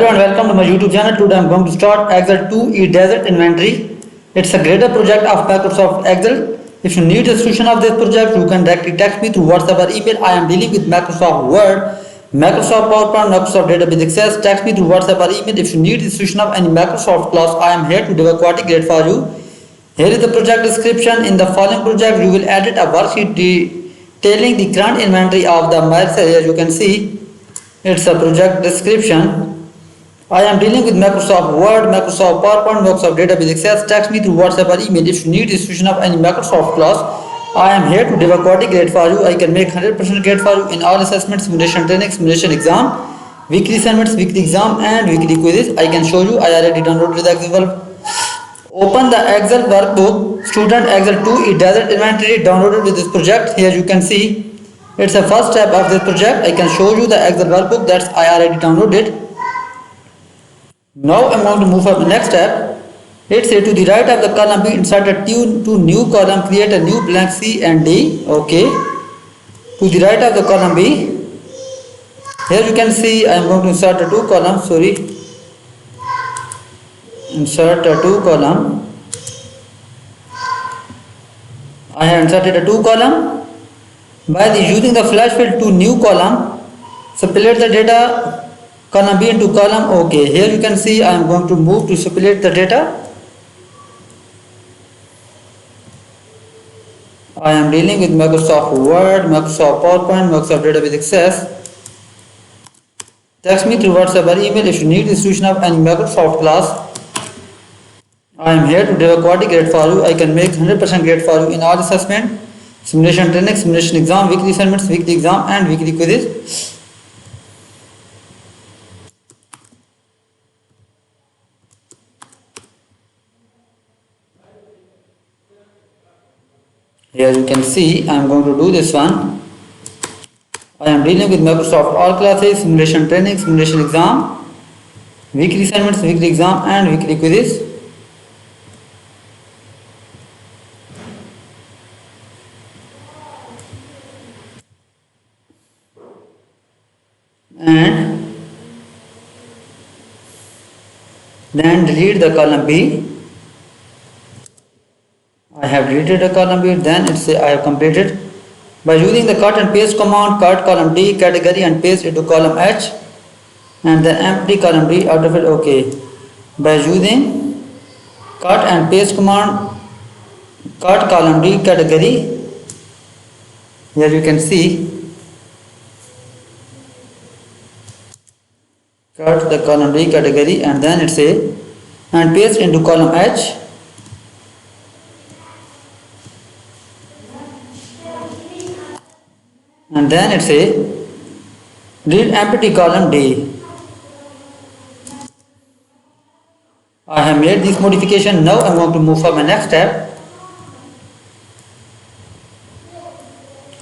Hello and welcome to my YouTube channel. Today I am going to start Excel 2 e-Desert inventory. It's a greater project of Microsoft Excel. If you need the solution of this project, you can directly text me through WhatsApp or email. I am dealing with Microsoft Word, Microsoft PowerPoint, Microsoft Database Access. Text me through WhatsApp or email. If you need the solution of any Microsoft class, I am here to do a coordinate for you. Here is the project description. In the following project, you will edit a worksheet detailing the current inventory of the Max. Here you can see it's a project description. I am dealing with Microsoft Word, Microsoft PowerPoint, Microsoft Database Access. Text me through WhatsApp or email. If you need the solution of any Microsoft class, I am here to deliver quality grade for you. I can make 100% grade for you in all assessments, simulation training, simulation exam, weekly assignments, weekly exam and weekly quizzes. I can show you. I already downloaded the Excel. Open the Excel workbook, student Excel 2 e-Desert inventory downloaded with this project. Here you can see it's the first step of this project. I can show you the Excel workbook that's I already downloaded. Now I am going to move on to the next step. It says to the right of the column B, insert a two new column, create a new blank C and D. Okay. To the right of the column B, here you can see I am going to insert a two column. Insert a two column. I have inserted a two column. By using the flash fill to new column, split the data column B into column. Okay, here you can see I am going to move to split the data. I am dealing with Microsoft Word, Microsoft PowerPoint, Microsoft Database Access. Text me through WhatsApp or email if you need the solution of any Microsoft class. I am here to deliver quality grade for you. I can make 100% grade for you in all assessment, simulation training, simulation exam, weekly assignments, weekly exam and weekly quizzes. Here you can see I am going to do this one. I am dealing with Microsoft all classes, simulation training, simulation exam, weekly assignments, weekly exam and weekly quizzes. And then delete the column B. I have deleted the column B, then it says I have completed. By using the cut and paste command, cut column D category and paste it to column H and then empty column D out of it. Okay. By using cut and paste command, cut column D category. Here you can see cut the column D category and then it says and paste into column H. And then it says delete empty column D. I have made this modification. Now I am going to move for my next step.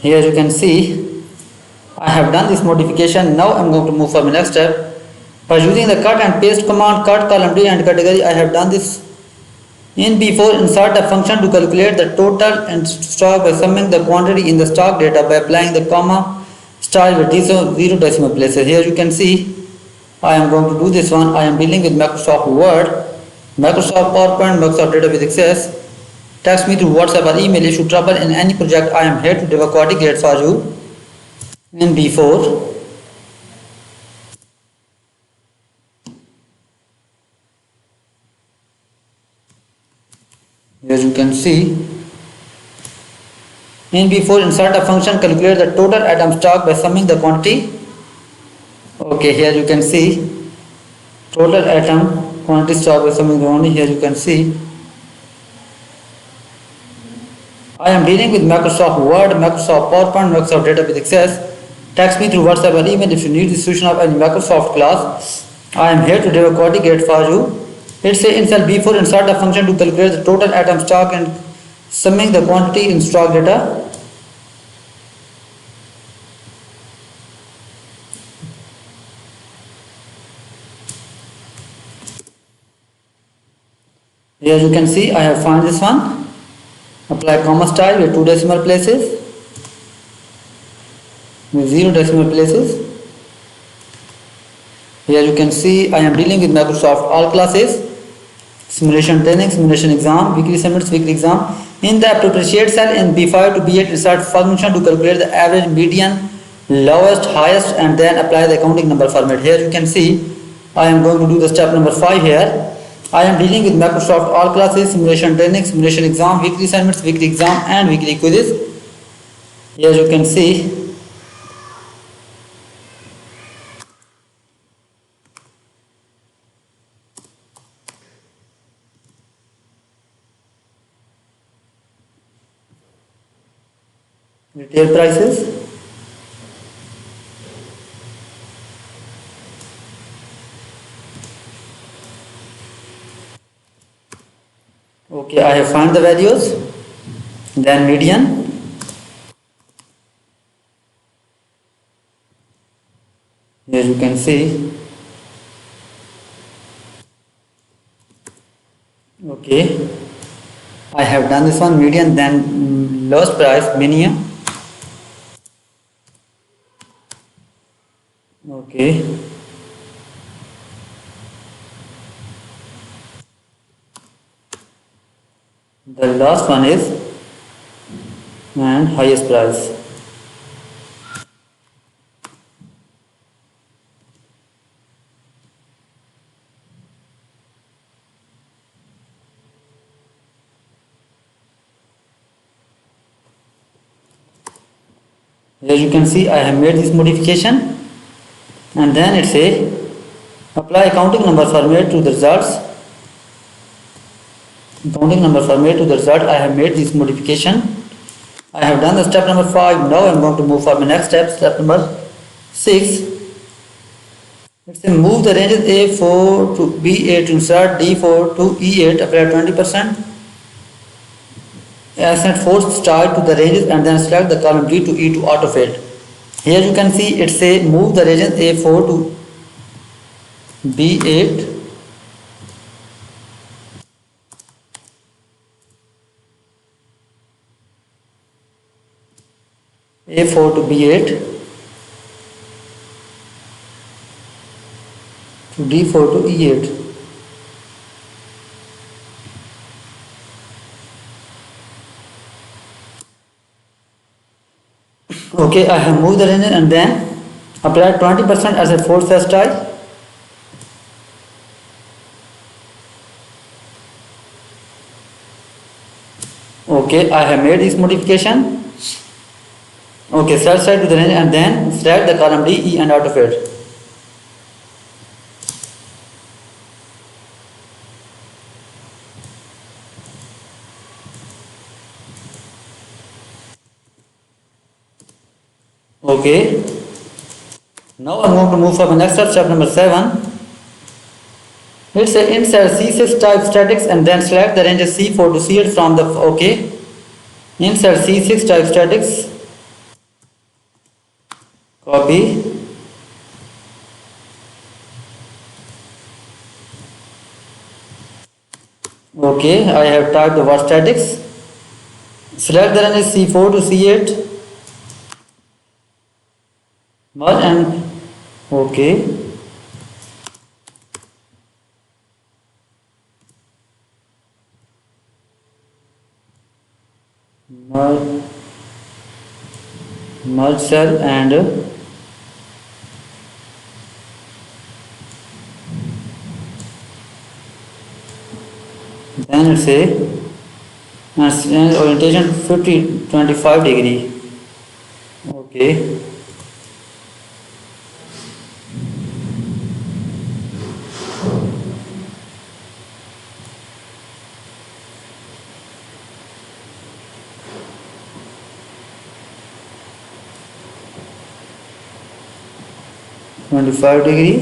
Here you can see I have done this modification. Now I am going to move for my next step. By using the cut and paste command, cut column D and category, I have done this. In B4, insert a function to calculate the total in stock by summing the quantity in the stock data by applying the comma style with 0 decimal places. Here you can see I am going to do this one. I am dealing with Microsoft Word, Microsoft PowerPoint, Microsoft Database Access. Text me through WhatsApp or email if you trouble in any project. I am here to deliver quality grade for you. In B4, as you can see, in B4, insert a function, calculate the total atom stock by summing the quantity. Okay, here you can see total atom quantity stock by summing the quantity. Here you can see I am dealing with Microsoft Word, Microsoft PowerPoint, Microsoft Database Access. Text me through WhatsApp or email if you need the solution of any Microsoft class. I am here to deliver quality grade for you. It says in cell B4, insert a function to calculate the total atom stock and summing the quantity in stock data. Here you can see I have found this one. Apply comma style with 2 decimal places, with 0 decimal places. Here you can see I am dealing with Microsoft all classes, simulation training, simulation exam, weekly summits, weekly exam. In the appropriate cell in B5 to B8 insert function to calculate the average, median, lowest, highest, and then apply the accounting number format. Here you can see I am going to do the step number 5 here. I am dealing with Microsoft all classes, simulation training, simulation exam, weekly assignments, weekly exam, and weekly quizzes. Here you can see retail prices. Okay, I have found the values. Then median. Here you can see. Okay, I have done this one, median, then lowest price, minimum. Okay. The last one is and highest price. Here you can see I have made this modification, and then it says apply accounting number format to the results. Accounting number format to the result. I have made this modification. I have done the step number 5. Now I am going to move for my next step, step number 6. Let's say move the ranges A4 to B8 to insert D4 to E8, apply 20%. Assign force style to the ranges and then select the column D to E to auto fill. Here you can see it say move the regions A4 to B8. A4 to B8 to D4 to E8. Okay, I have moved the range and then applied 20% as a force style. Okay, I have made this modification. Okay, select side to the range and then select the column D, E and auto fill. Okay, now I'm going to move for the next step, step number 7. Let's say insert C6 type statics and then select the range C4 to C8 from the okay. Insert C6 type statics. Copy. Okay, I have typed the word statics. Select the range C4 to C8. Merge and okay. Merge cell and then it's a orientation 25 degree. Okay. .25 degree.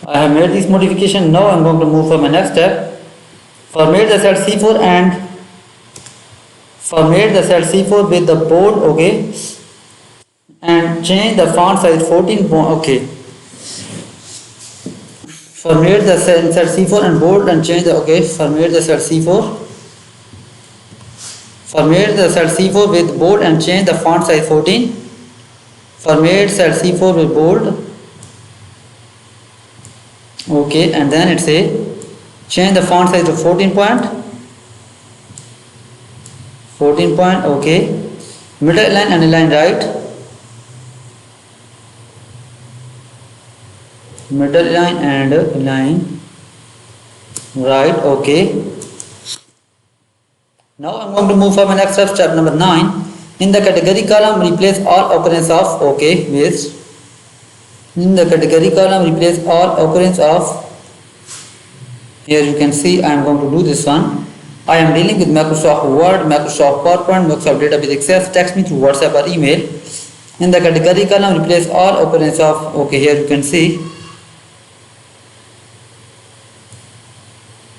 I have made this modification. Now I am going to move for my next step. Format the cell C4 and format the cell C4 with the bold, okay, and change the font size 14 okay. Format the cell C4 and bold and change the okay. Format the cell C4. Format the cell C4 with bold and change the font size 14. Format cell C4 with bold. Okay, and then it say change the font size to 14 point. 14 point. Okay. Middle line and line right. Middle line and line right. Okay. Now I am going to move for my next step, step number 9. In the category column, replace all occurrence of. Okay, waste. In the category column, replace all occurrence of. Here you can see I am going to do this one. I am dealing with Microsoft Word, Microsoft PowerPoint, Microsoft Database Access. Text me through WhatsApp or email. In the category column, replace all occurrence of. Okay, here you can see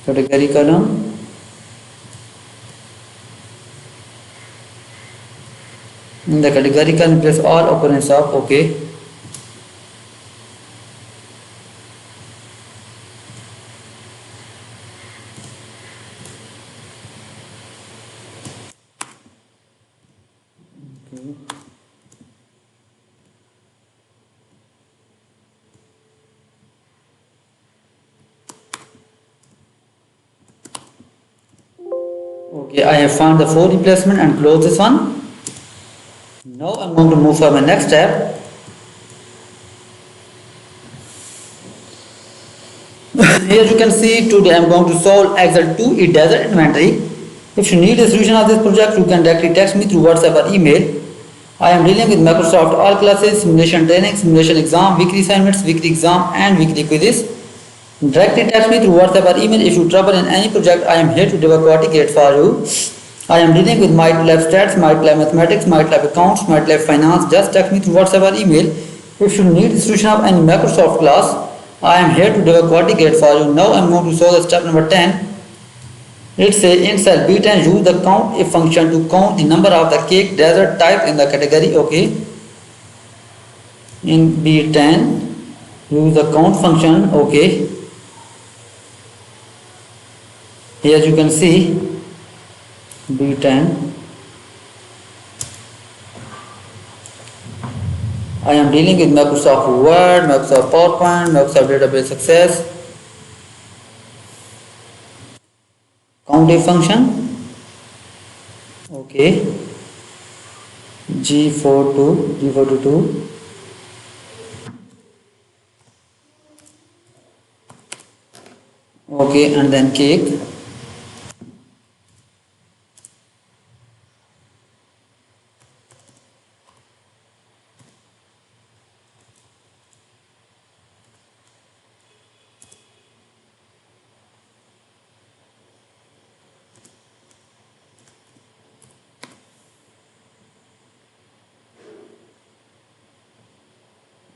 category column. In the category column, replace all occurrence of. Okay. Okay, I have found the 4 replacement and close this one. Now I am going to move for my next step. Here you can see today I am going to solve Excel 2 e-desert inventory. If you need a solution of this project, you can directly text me through WhatsApp or email. I am dealing with Microsoft all classes, simulation training, simulation exam, weekly assignments, weekly exam and weekly quizzes. Directly text me through WhatsApp or email if you trouble in any project. I am here to deliver quality grade for you. I am dealing with MATLAB stats, MATLAB mathematics, MATLAB accounts, MATLAB finance. Just text me through WhatsApp or email. If you need the solution of any Microsoft class, I am here to deliver quality grade for you. Now I am going to solve the step number 10. It says in cell B10 use the count if function to count the number of the cake dessert type in the category. Okay. In B10 use the count function. Okay. Here you can see B10. I am dealing with Microsoft Word, Microsoft PowerPoint, Microsoft Database Access. Count if function. Okay. G42. Okay, and then cake.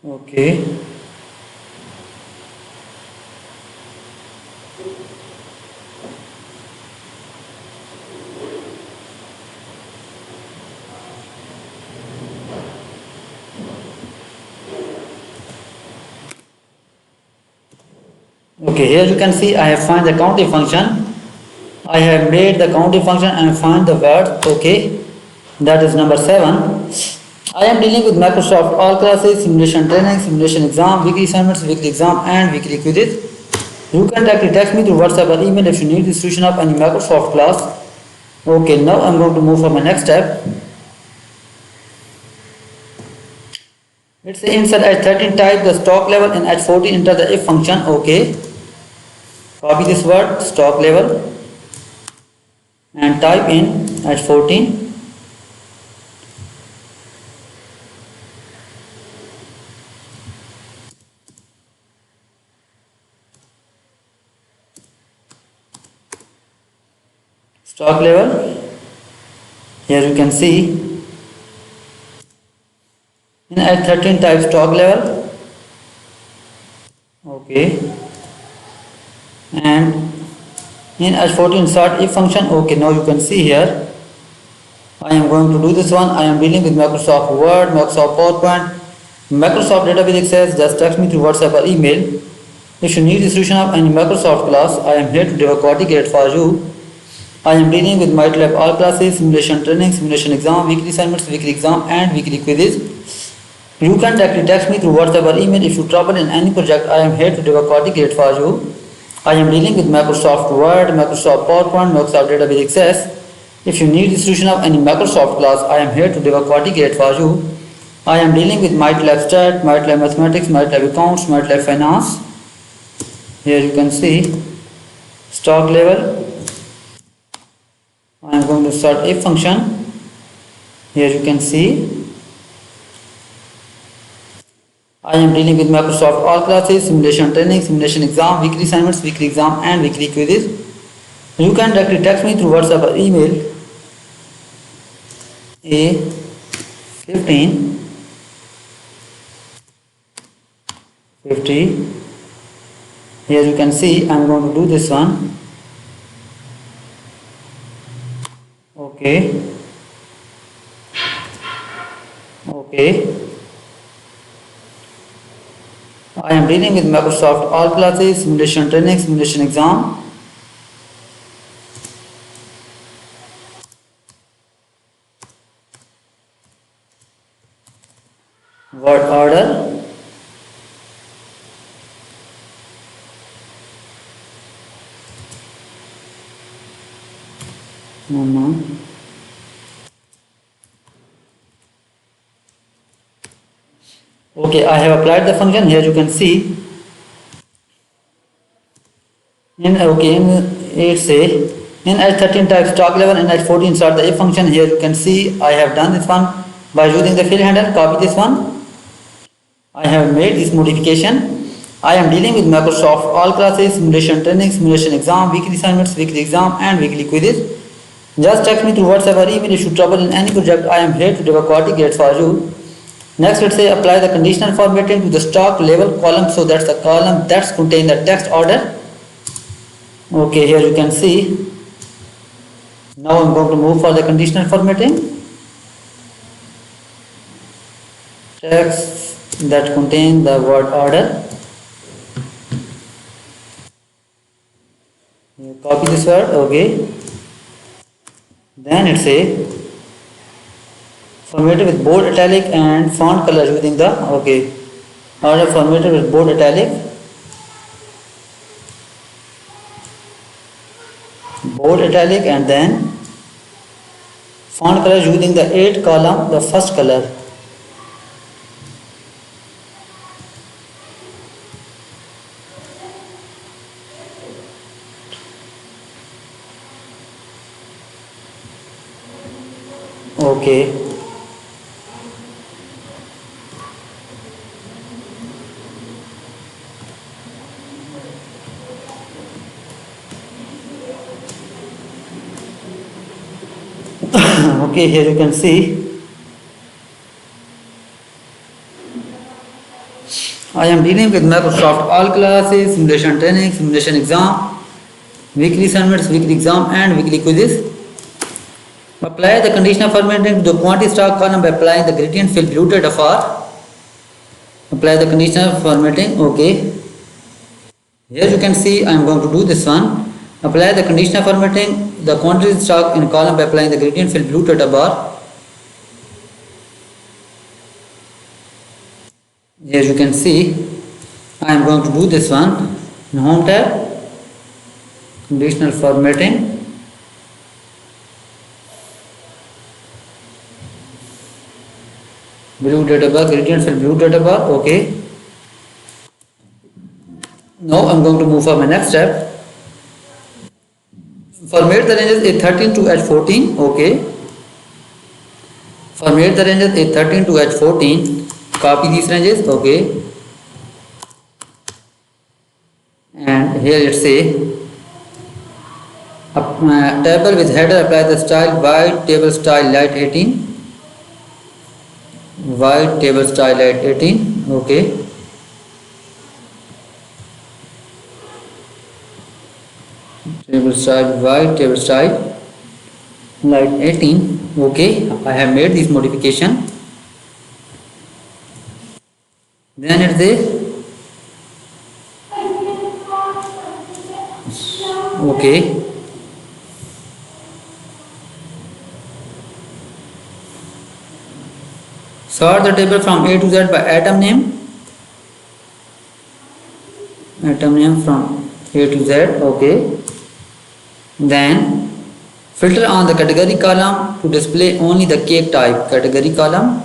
Okay. Okay, here you can see I have found the counting function. I have made the counting function and find the word. Okay, that is number 7. I am dealing with Microsoft all classes, simulation training, simulation exam, weekly assignments, weekly exam and weekly quizzes. You can directly text me through WhatsApp or email if you need the solution of any Microsoft class. Okay, now I am going to move for my next step. It's inside H13 type the stock level in H14 enter the if function. Okay, copy this word stock level and type in H14. Stock level. Here you can see in H13 type stock level. Okay, and in H14 insert if function. Okay, now you can see here I am going to do this one. I am dealing with Microsoft Word, Microsoft PowerPoint, Microsoft Database Access. Just text me through WhatsApp or email. If you need the solution of any Microsoft class, I am here to deliver quality grade for you. I am dealing with MATLAB all classes, simulation training, simulation exam, weekly assignments, weekly exam and weekly quizzes. You can directly text me through WhatsApp or email if you trouble in any project. I am here to coordinate for you. I am dealing with Microsoft Word, Microsoft PowerPoint, Microsoft Database Access. If you need the solution of any Microsoft class, I am here to coordinate for you. I am dealing with MATLAB Stat, MATLAB Mathematics, MATLAB Accounts, MATLAB Finance. Here you can see stock level. I am going to start if function. Here you can see I am dealing with Microsoft all classes, simulation training, simulation exam, weekly assignments, weekly exam and weekly quizzes. You can directly text me through WhatsApp or email A15 50. Here you can see I am going to do this one. Okay. I am dealing with Microsoft all classes, simulation training, simulation exam. Word order. Okay, I have applied the function. Here you can see in H13 type stock level and H14 start the if function. Here you can see I have done this one by using the fill handle. Copy this one. I have made this modification. I am dealing with Microsoft all classes, simulation training, simulation exam, weekly assignments, weekly exam and weekly quizzes. Just text me through WhatsApp or email if you trouble in any project. I am here to coordinate for you. Next, let's say apply the conditional formatting to the stock level column. So that's the column that's contain the text order. Okay, here you can see. Now I'm going to move for the conditional formatting. Text that contain the word order. Copy this word. Okay. Then it's a formatted with bold italic and font color using the order formatted with bold italic, and then font color using the 8 column, the first color. Okay. Okay, here you can see I am dealing with Microsoft all classes, simulation training, simulation exam, weekly assignments, weekly exam and weekly quizzes. Apply the conditional formatting to the quantity stock column by applying the gradient fill blue data bar. Apply the conditional formatting. Okay. Here you can see I am going to do this one. Apply the conditional formatting the quantity stock in column by applying the gradient fill blue data bar. Here you can see I am going to do this one. In home tab, conditional formatting. Blue data bar, gradient fill blue data bar. Okay. Now I am going to move for my next step. Format the ranges A13 to H14. Okay. Format the ranges A13 to H14. Copy these ranges. Okay. And here it's a table with header. Apply the style white, table style light 18. White, table style light 18. Okay. Table style white, table style light 18. Okay, I have made this modification. Then it's okay. Sort the table from A to Z by atom name. Atom name from A to Z. Okay. Then filter on the category column to display only the cake type. Category column,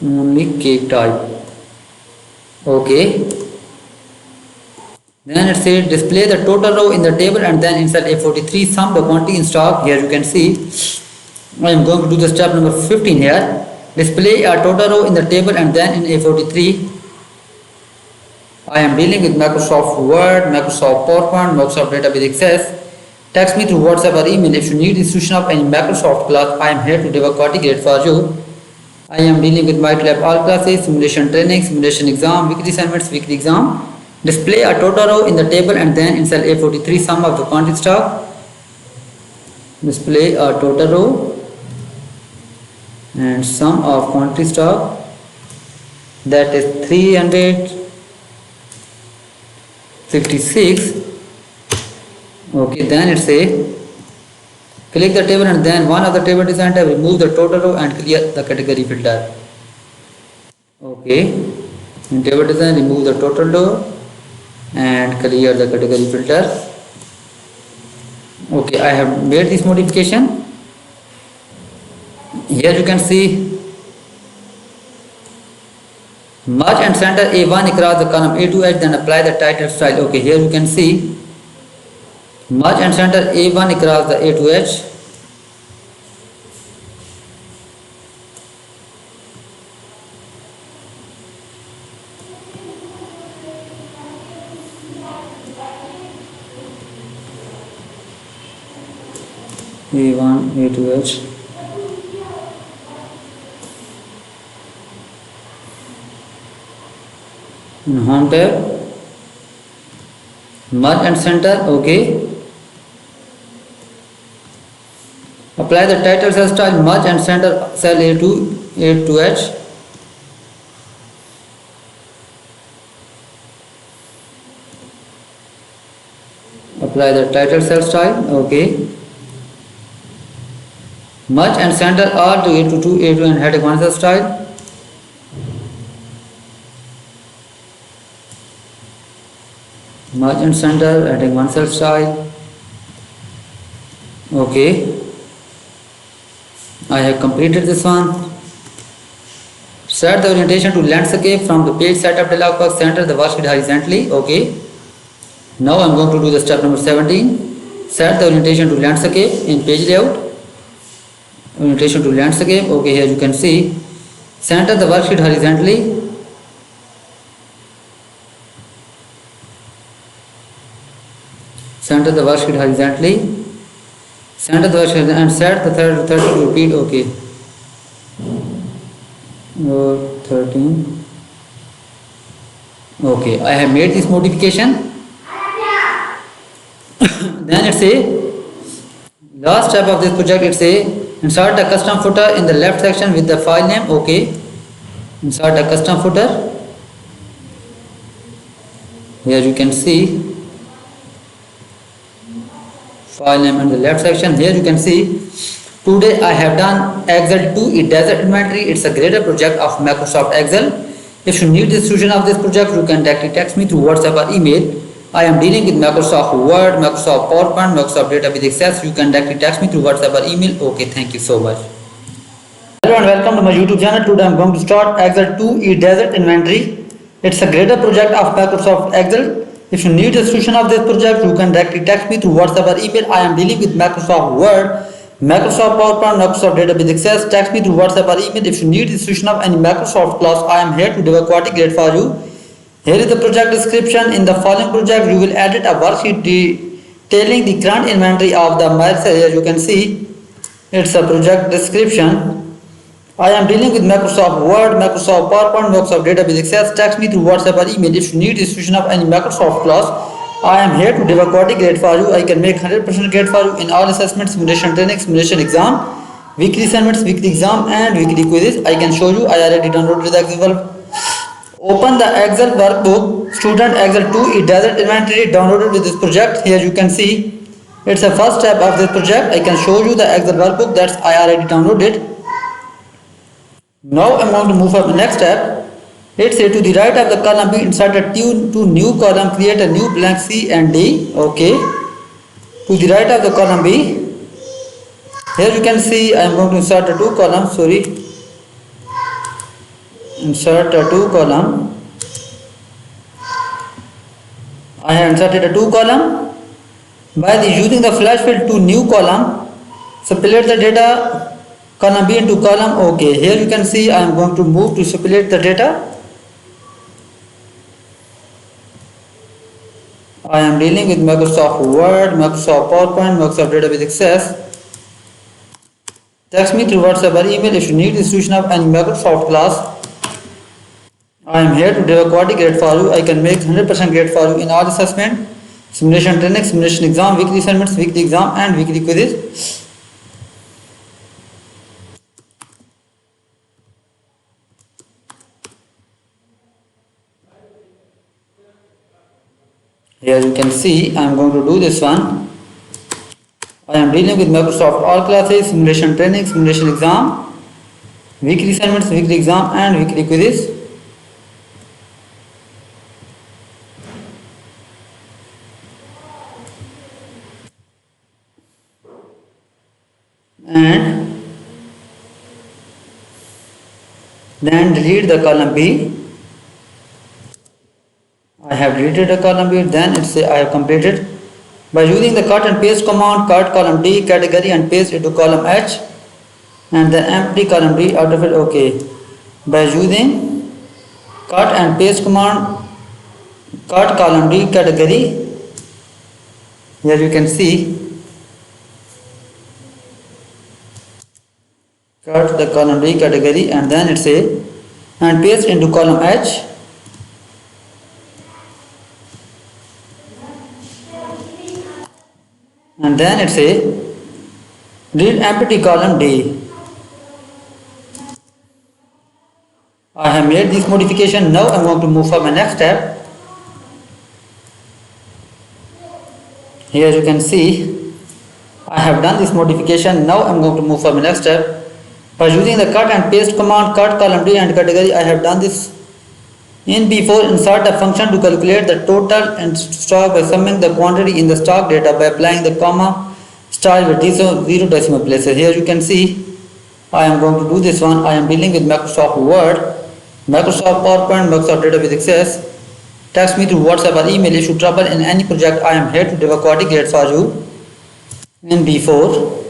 only cake type. Okay. Then it says display the total row in the table and then in cell A43 sum the quantity in stock. Here you can see I am going to do the step number 15 here. Display a total row in the table and then in A43 I am dealing with Microsoft Word, Microsoft PowerPoint, Microsoft Database Access. Text me through WhatsApp or email if you need institution of any Microsoft class. I am here to deliver quantity for you. I am dealing with MyLab all classes, simulation training, simulation exam, weekly assignments, weekly exam. Display a total row in the table and then in cell A43 sum of the quantity stock. Display a total row and sum of quantity stock, that is 356. Okay, then it say click the table and then one of the table design tab, remove the total row and clear the category filter. Okay, in table design remove the total row and clear the category filter. Okay, I have made this modification. Here you can see merge and center A1 across the column A to H, then apply the title style. Okay, here you can see merge and center A1 across the A to H. A1 A to H. In home tab, merge and center. Okay, apply the title cell style, merge and center cell A to H. Apply the title cell style. Okay, merge and center all to A2 and heading one cell style. Merge and center, adding one cell style. Okay, I have completed this one. Set the orientation to landscape from the page setup dialog box. Center the worksheet horizontally. Okay, now I am going to do the step number 17. Set the orientation to landscape in page layout. Orientation to landscape. Okay, here you can see center the worksheet horizontally. Center the worksheet horizontally. Center the worksheet and set the 30 to repeat. Okay. 13. Okay, I have made this modification. Then it say last step of this project. It say insert the custom footer in the left section with the file name. Okay, insert the custom footer. Here you can see file name in the left section. Here you can see today I have done Excel 2 e-desert inventory. It's a greater project of Microsoft Excel. If you need the solution of this project, you can directly text me through WhatsApp or email. I am dealing with Microsoft Word, Microsoft PowerPoint, Microsoft Database Access. You can directly text me through WhatsApp or email. Okay, thank you so much. Hello and welcome to my YouTube channel. Today I am going to start Excel 2 e-desert inventory. It's a greater project of Microsoft Excel. If you need a solution of this project, you can directly text me through WhatsApp or email. I am dealing with Microsoft Word, Microsoft PowerPoint, Microsoft Database Access. Text me through WhatsApp or email. If you need the solution of any Microsoft class, I am here to deliver quality grade for you. Here is the project description. In the following project, you will edit a worksheet detailing the current inventory of the Microsoft. Here you can see it's a project description. I am dealing with Microsoft Word, Microsoft PowerPoint, Microsoft Database Access. Text me through WhatsApp or email. If you need the solution of any Microsoft class, I am here to deliver quality grade for you. I can make 100% grade for you in all assessments, simulation training, simulation exam, weekly assignments, weekly exam and weekly quizzes. I can show you. I already downloaded the Excel. Open the Excel workbook, student Excel 2 e-desert inventory downloaded with this project. Here you can see it's the first step of this project. I can show you the Excel workbook that's I already downloaded. Now I'm going to move on to the next step. Let's say to the right of the column B, insert a two new column, create a new blank C and D. Okay. To the right of the column B, here you can see I am going to insert a two column. Sorry, insert a two column. I have inserted a two column. By using the flash fill to new column, split the data column B into column. Okay, here you can see I am going to move to split the data. I am dealing with Microsoft Word, Microsoft PowerPoint, Microsoft Database Access. Text me through WhatsApp or email if you need the solution of any Microsoft class. I am here to deliver quality grade for you. I can make 100% grade for you in all assessment, simulation training, simulation exam, weekly assignments, weekly exam and weekly quizzes. Here you can see I am going to do this one. I am dealing with Microsoft all classes, simulation training, simulation exam, weekly assignments, weekly exam and weekly quizzes. And then delete the column B. I have deleted the column B, then it says I have completed. By using the cut and paste command, cut column D category and paste it to column H and then empty column D out of it. Okay. By using cut and paste command, cut column D category, here you can see cut the column D category and then it says and paste into column H. And then it says read empty column D. I have made this modification. Now I am going to move for my next step. Here you can see I have done this modification. Now I am going to move for my next step. By using the cut and paste command, cut column D and category, I have done this. In B4, insert a function to calculate the total in stock by summing the quantity in the stock data by applying the comma style with zero decimal places. Here you can see I am going to do this one. I am dealing with Microsoft Word, Microsoft PowerPoint, Microsoft Database Access. Text me through WhatsApp or email if you trouble in any project. I am here to deliver quality grade for you in B4.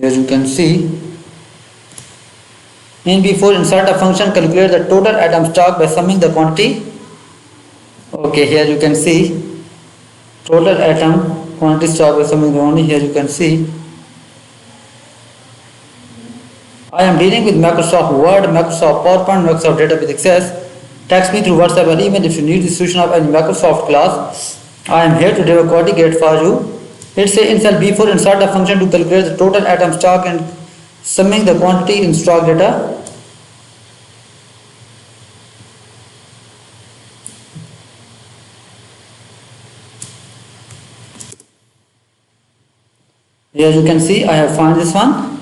As you can see, in B4, insert a function, calculate the total item stock by summing the quantity. Okay, here you can see total item quantity stock by summing the quantity. Here you can see I am dealing with Microsoft Word, Microsoft PowerPoint, Microsoft Database Access. Text me through WhatsApp or email if you need the solution of any Microsoft class. I am here to deliver quality grade for you. Let's say in cell B4, insert a function to calculate the total item stock and summing the quantity in stock data. Here you can see I have found this one.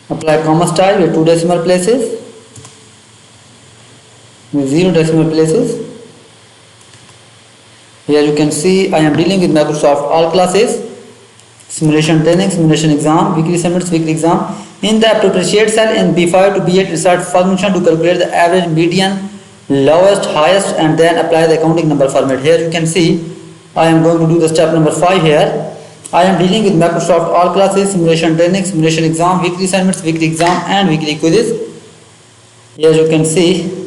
Apply comma style with 2 decimal places, with 0 decimal places. Here you can see I am dealing with Microsoft all classes, simulation training, simulation exam, weekly assignments, weekly exam. In the appropriate cell in B5 to B8, insert function to calculate the average, median, lowest, highest and then apply the accounting number format. Here you can see I am going to do the step number 5 here. I am dealing with Microsoft all classes, simulation training, simulation exam, weekly assignments, weekly exam and weekly quizzes. Here you can see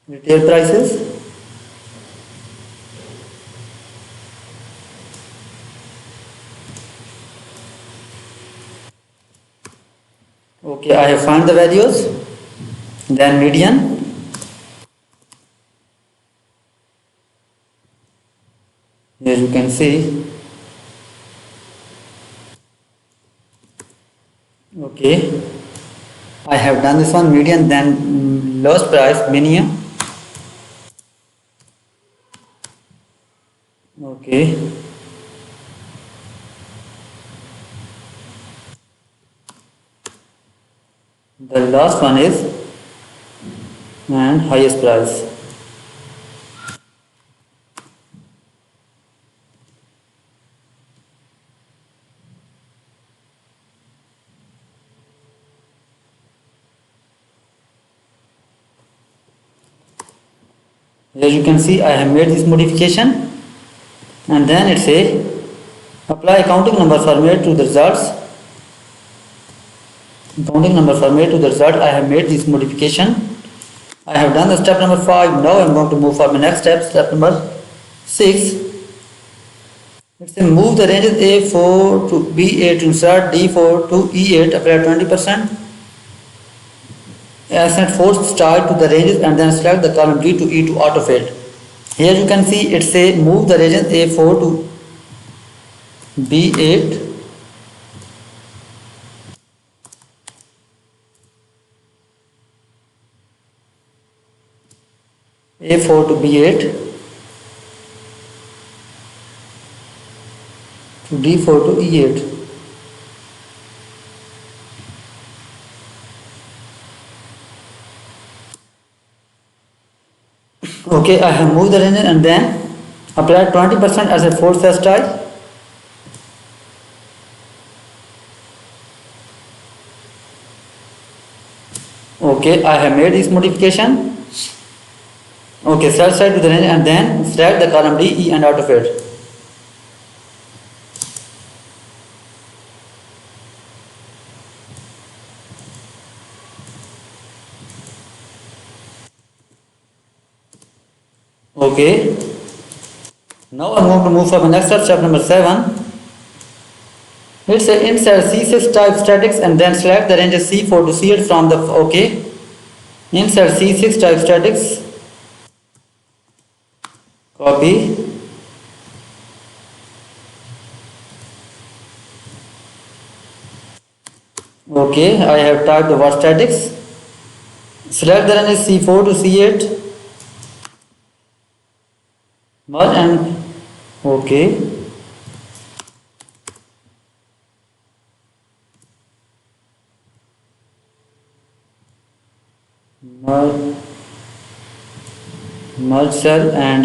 retail prices, okay, I have found the values, then median, here you can see Okay, I have done this one. Median, then lowest price, minimum. Okay, the last one is and highest price. Here you can see I have made this modification, and then it say apply accounting number format to the results. Accounting number format to the result. I have made this modification. I have done the step number 5. Now I am going to move for my next step. Step number 6. It says move the ranges A4 to B8 to insert D4 to E8. Apply 20%. Ascend force start to the ranges and then select the column D to E to auto fade. Here you can see it say move the regions A4 to B8. A4 to B8 to D4 to E8. Okay, I have moved the range and then applied 20% as a force style. Okay, I have made this modification. Okay, select side to the range and then select the column D, E and auto fade. Okay, now I'm going to move for the next step number 7. Let's say insert C6 type statics and then select the range C4 to C8 from the OK. Insert C6 type statics. Copy. Okay, I have typed the word statics. Select the range C4 to C8. Merge and OK. Merge cell and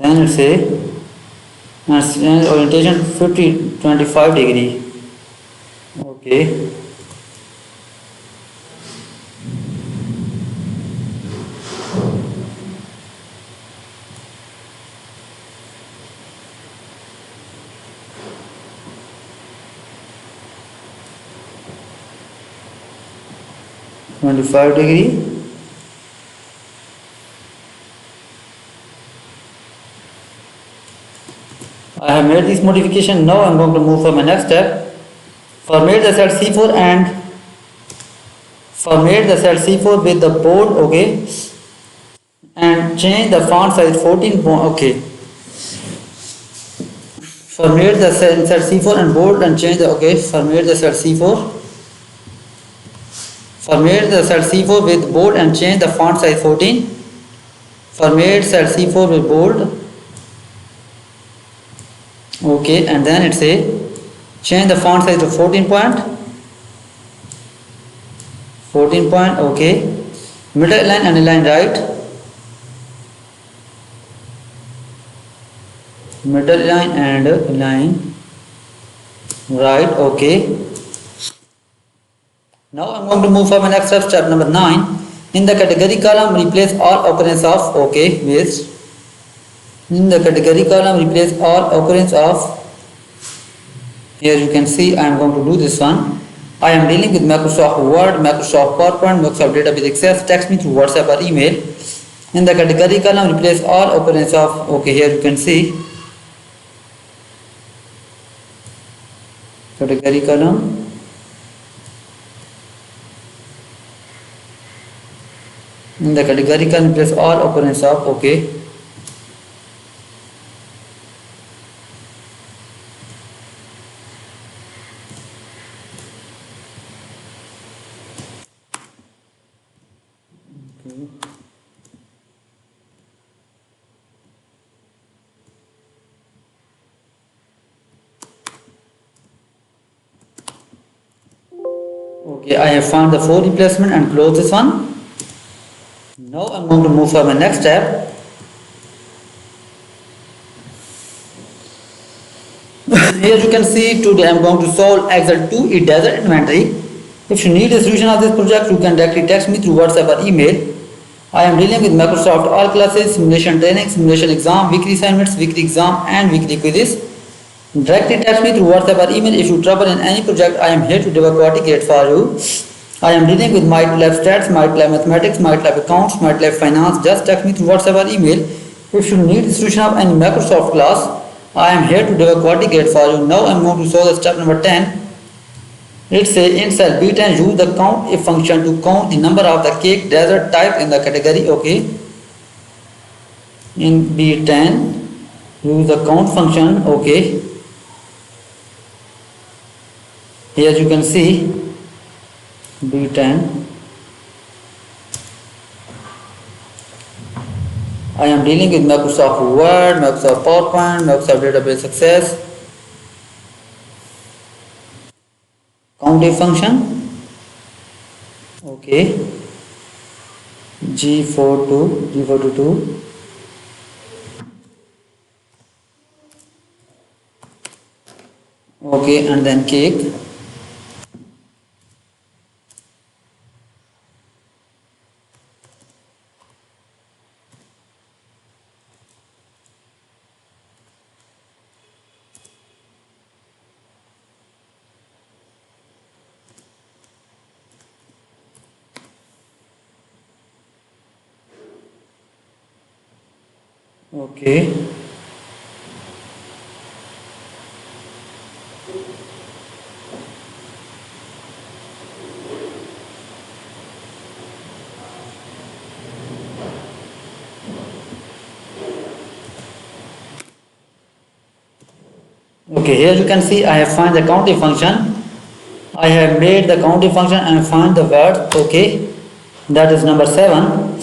then it say orientation 25 degree. Okay. -25 degree. I have made this modification. Now I am going to move for my next step. Format the cell C4 and format the cell C4 with the bold, okay, and change the font size 14 okay. Format the cell C4 and bold and change the okay. Format the cell C4. Format the cell C4 with bold and change the font size 14. Format cell C4 with bold. Okay, and then it say change the font size to 14 point. Okay. Middle line and line right. Middle line and line right. Okay. Now I am going to move for my next step, step number 9. In the category column, replace all occurrence of okay with. In the category column, replace all occurrence of. Here you can see I am going to do this one. I am dealing with Microsoft Word, Microsoft PowerPoint, Microsoft Database Access. Text me through WhatsApp or email. In the category column, replace all occurrence of okay. Here you can see category column. In the category column, replace all occurrence of okay. Okay, I have found the 4 replacement and close this one. Now I'm going to move for my next step. Here you can see today I'm going to solve Excel 2 e-desert inventory. If you need a solution of this project, you can directly text me through WhatsApp or email. I am dealing with Microsoft all classes, simulation training, simulation exam, weekly assignments, weekly exam and weekly quizzes. Directly text me through WhatsApp or email if you trouble in any project. I am here to deliver quality grade for you. I am dealing with MATLAB stats, MATLAB mathematics, MATLAB accounts, MATLAB finance. Just text me through WhatsApp or email. If you need the solution of any Microsoft class, I am here to deliver quality grade for you. Now I am going to solve the step number 10. It says in cell B10 use the count if function to count the number of the cake dessert type in the category. Okay. In B10 use the count function. Okay. Here you can see B10. I am dealing with Microsoft Word, Microsoft PowerPoint, Microsoft Database Access. Count if function. Okay. G42. Okay, and then cake. Okay. Okay, here you can see I have found the counting function. I have made the counting function and find the word. Okay, that is number 7.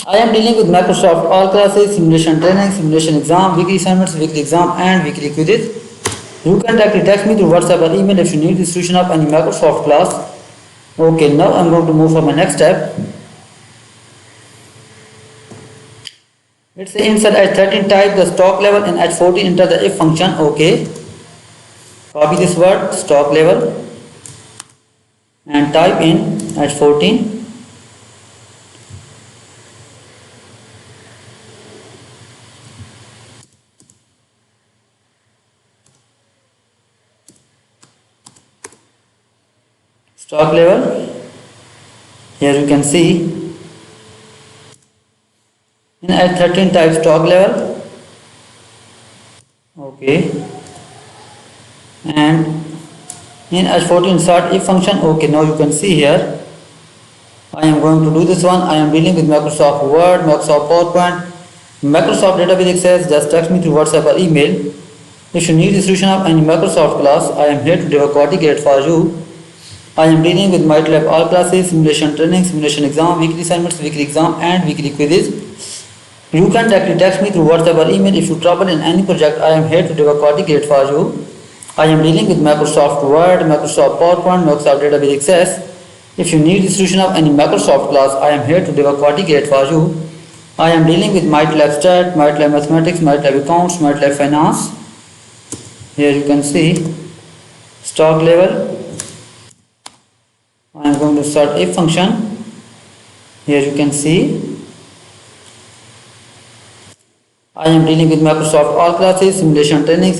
I am dealing with Microsoft all classes, simulation training, simulation exam, weekly assignments, weekly exam and weekly quizzes. You can directly text me through WhatsApp or email if you need the solution of any Microsoft class. Okay, now I am going to move for my next step. Let's say insert H13 type the stock level in H14 enter the if function. Okay, copy this word stock level and type in H14. Stock level. Here you can see in H13 type stock level. Okay, and in H14 insert if function. Okay, now you can see here I am going to do this one. I am dealing with Microsoft Word, Microsoft PowerPoint, Microsoft Database Access. Just text me through WhatsApp or email. If you need the solution of any Microsoft class, I am here to deliver quality grade for you. I am dealing with MATLAB all classes, simulation training, simulation exam, weekly assignments, weekly exam and weekly quizzes. You can directly text me through WhatsApp or email if you trouble in any project. I am here to deliver quality grade for you. I am dealing with Microsoft Word, Microsoft PowerPoint, Microsoft Database Access. If you need the solution of any Microsoft class, I am here to deliver quality grade for you. I am dealing with MATLAB stat, MATLAB mathematics, MATLAB accounts, MATLAB finance. Here you can see stock level. I am going to start if function. Here you can see I am dealing with Microsoft all classes, simulation training.